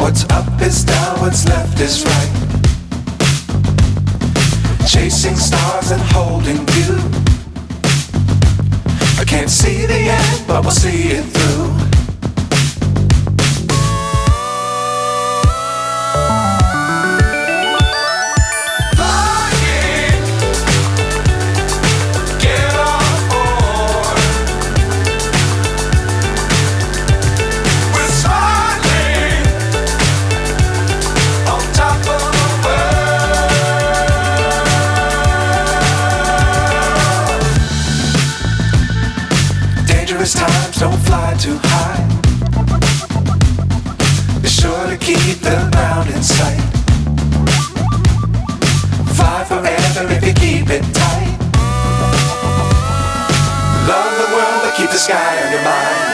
What's up is down, what's left is right. Chasing stars and holding you. I can't see the end, but we'll see it through. Times don't fly too high. Be sure to keep the ground in sight. Fly forever if you keep it tight. Love the world but keep the sky on your mind.